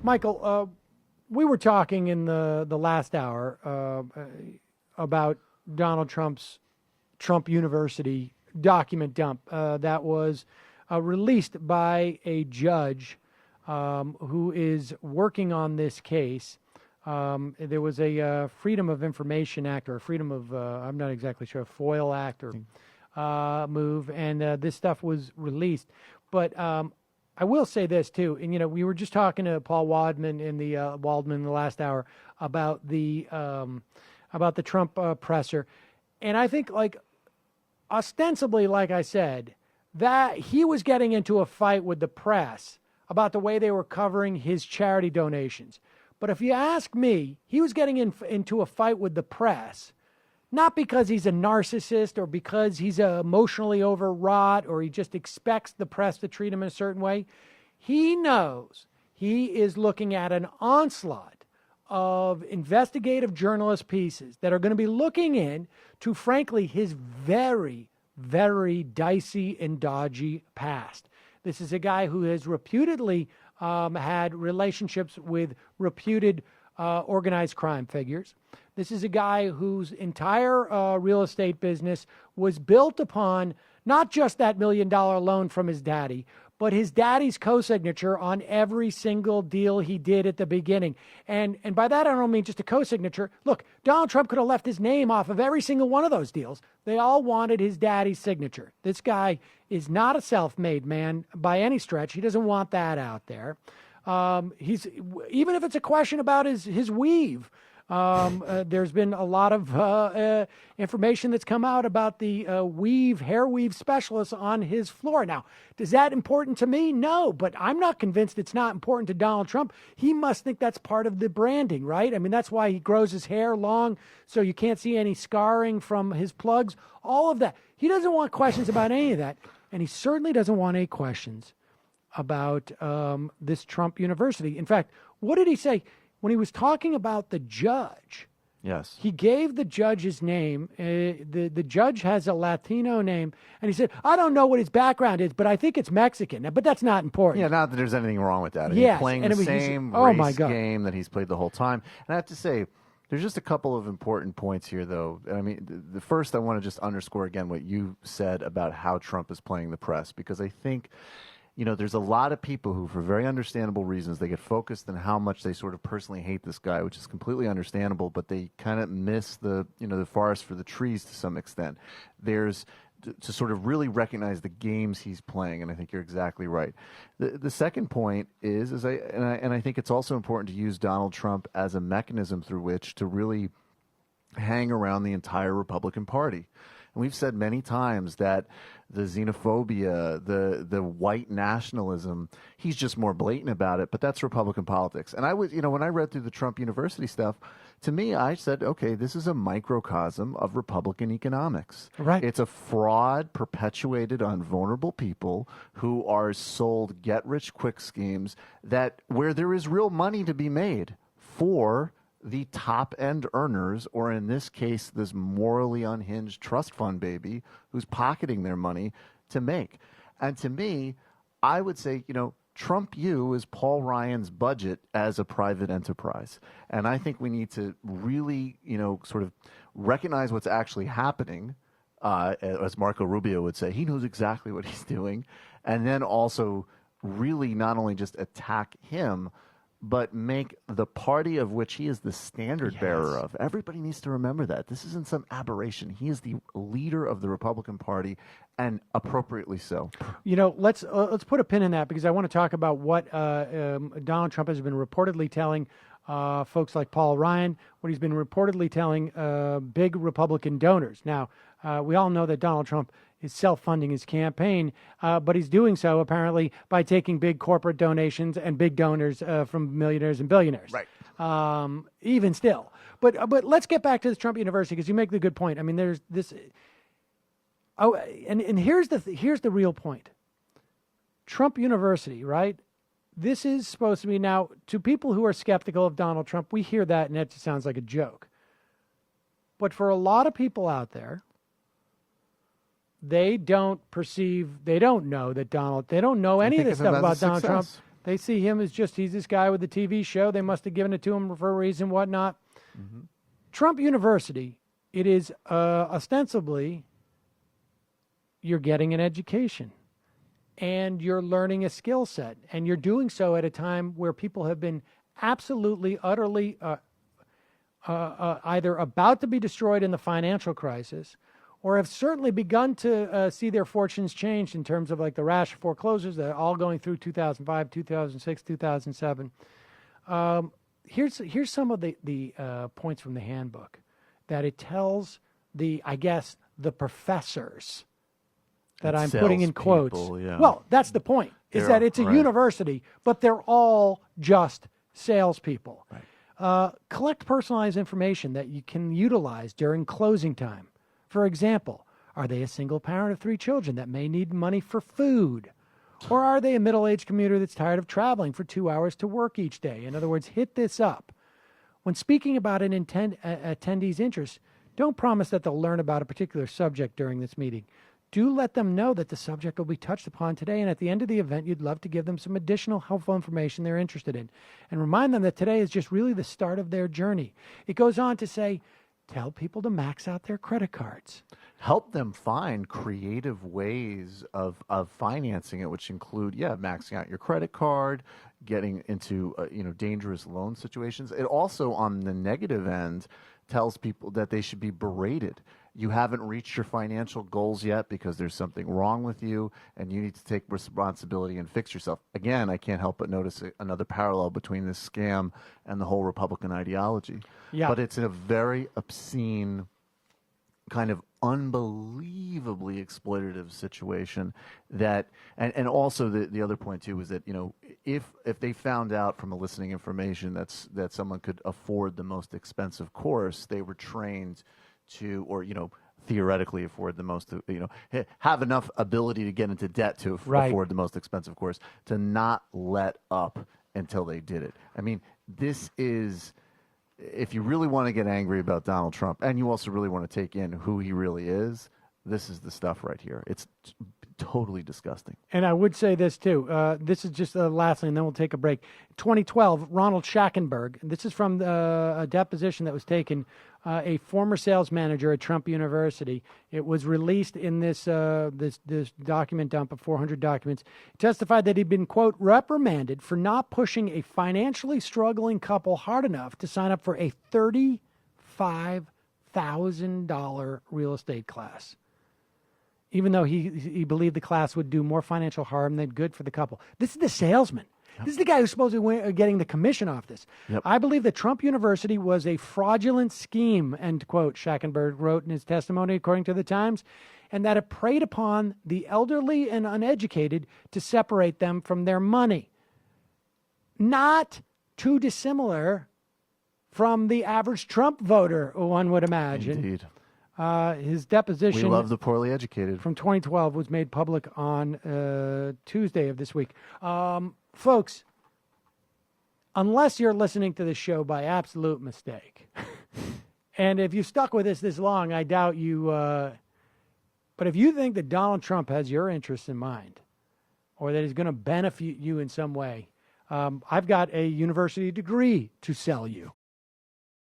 Michael, we were talking in the last hour about Donald Trump's Trump University document dump that was released by a judge who is working on this case. There was a Freedom of Information Act or a Freedom of, I'm not exactly sure, FOIL Act or move, and this stuff was released. But I will say this too, and we were just talking to Paul Waldman in the last hour about the Trump presser, and I think ostensibly, like I said, that he was getting into a fight with the press about the way they were covering his charity donations. But if you ask me, he was getting into a fight with the press, not because he's a narcissist or because he's emotionally overwrought or he just expects the press to treat him in a certain way. He knows he is looking at an onslaught of investigative journalist pieces that are going to be looking into, frankly, his very, very dicey and dodgy past. This is a guy who has reputedly had relationships with reputed organized crime figures. This is a guy whose entire real estate business was built upon not just that $1 million loan from his daddy, but his daddy's co-signature on every single deal he did at the beginning. And by that, I don't mean just a co-signature. Look, Donald Trump could have left his name off of every single one of those deals. They all wanted his daddy's signature. This guy is not a self-made man by any stretch. He doesn't want that out there. He's even if it's a question about his weave. There's been a lot of information that's come out about the hair weave specialist on his floor. Now, is that important to me? No, but I'm not convinced it's not important to Donald Trump. He must think that's part of the branding, right? I mean, that's why he grows his hair long so you can't see any scarring from his plugs, all of that. He doesn't want questions about any of that, and he certainly doesn't want any questions about this Trump University. In fact, what did he say? When he was talking about the judge, yes, he gave the judge his name. The judge has a Latino name, and he said, "I don't know what his background is, but I think it's Mexican." But that's not important. Yeah, not that there's anything wrong with that. Yes, he's playing and the same race game that he's played the whole time. And I have to say, there's just a couple of important points here, though. I mean, the first, I want to just underscore again what you said about how Trump is playing the press, because I think, there's a lot of people who, for very understandable reasons, they get focused on how much they sort of personally hate this guy, which is completely understandable, but they kind of miss the forest for the trees to some extent. There's to sort of really recognize the games he's playing, and I think you're exactly right. The second point is I think it's also important to use Donald Trump as a mechanism through which to really hang around the entire Republican Party. And we've said many times that the xenophobia, the white nationalism, he's just more blatant about it, but that's Republican politics. And I was, when I read through the Trump University stuff, to me, I said, okay, this is a microcosm of Republican economics. Right. It's a fraud perpetuated on vulnerable people who are sold get-rich-quick schemes where there is real money to be made for the top-end earners, or in this case, this morally unhinged trust fund baby who's pocketing their money to make. And to me, I would say, Trump U is Paul Ryan's budget as a private enterprise. And I think we need to really, sort of recognize what's actually happening. As Marco Rubio would say, he knows exactly what he's doing. And then also really not only just attack him, but make the party of which he is the standard bearer of. Everybody needs to remember that. This isn't some aberration. He is the leader of the Republican Party, and appropriately so. Let's put a pin in that, because I want to talk about what Donald Trump has been reportedly telling folks like Paul Ryan, what he's been reportedly telling big Republican donors. Now, we all know that Donald Trump is self-funding his campaign, but he's doing so apparently by taking big corporate donations and big donors from millionaires and billionaires. Right. Even still, but let's get back to this Trump University, because you make the good point. I mean, there's this. Oh, and here's the real point. Trump University, right? This is supposed to be, now, to people who are skeptical of Donald Trump, we hear that and it just sounds like a joke. But for a lot of people out there, they don't know any of this stuff about Donald Trump. They see him as just, he's this guy with the TV show. They must have given it to him for a reason, whatnot. Mm-hmm. Trump University, it is ostensibly, you're getting an education and you're learning a skill set. And you're doing so at a time where people have been absolutely, utterly either about to be destroyed in the financial crisis or have certainly begun to see their fortunes change in terms of like the rash of foreclosures that are all going through 2005, 2006, 2007. Here's some of the points from the handbook that it tells the professors that I'm putting in quotes. Yeah. Well, that's the point, is that it's a university, but they're all just salespeople. Right. Collect personalized information that you can utilize during closing time. For example, are they a single parent of 3 children that may need money for food? Or are they a middle-aged commuter that's tired of traveling for 2 hours to work each day? In other words, hit this up. When speaking about an attendee's interest, don't promise that they'll learn about a particular subject during this meeting. Do let them know that the subject will be touched upon today, and at the end of the event, you'd love to give them some additional helpful information they're interested in. And remind them that today is just really the start of their journey. It goes on to say, tell people to max out their credit cards. Help them find creative ways of financing it, which include, maxing out your credit card, getting into dangerous loan situations. It also, on the negative end, tells people that they should be berated. You haven't reached your financial goals yet because there's something wrong with you, and you need to take responsibility and fix yourself. Again, I can't help but notice another parallel between this scam and the whole Republican ideology. Yeah. But it's in a very obscene, kind of unbelievably exploitative situation that, and also the other point too is that, if they found out from eliciting information that someone could afford the most expensive course, they were trained to, or theoretically afford the most, have enough ability to get into debt to afford the most expensive course, to not let up until they did it. I mean, this is, if you really want to get angry about Donald Trump, and you also really want to take in who he really is, this is the stuff right here. It's totally disgusting. And I would say this too. This is just the last thing, and then we'll take a break. 2012, Ronald Schackenberg. This is from a deposition that was taken. A former sales manager at Trump University. It was released in this document dump of 400 documents. He testified that he'd been, quote, reprimanded for not pushing a financially struggling couple hard enough to sign up for a $35,000 real estate class, even though he believed the class would do more financial harm than good for the couple. This is the salesman. Yep. This is the guy who's supposed to be getting the commission off this. Yep. I believe that Trump University was a fraudulent scheme, end quote, Schackenberg wrote in his testimony, according to the Times, and that it preyed upon the elderly and uneducated to separate them from their money. Not too dissimilar from the average Trump voter, one would imagine. Indeed. His deposition, we love the poorly educated, from 2012 was made public on Tuesday of this week. Folks, unless you're listening to this show by absolute mistake, and if you've stuck with us this long, I doubt you, but if you think that Donald Trump has your interests in mind, or that he's going to benefit you in some way, I've got a university degree to sell you.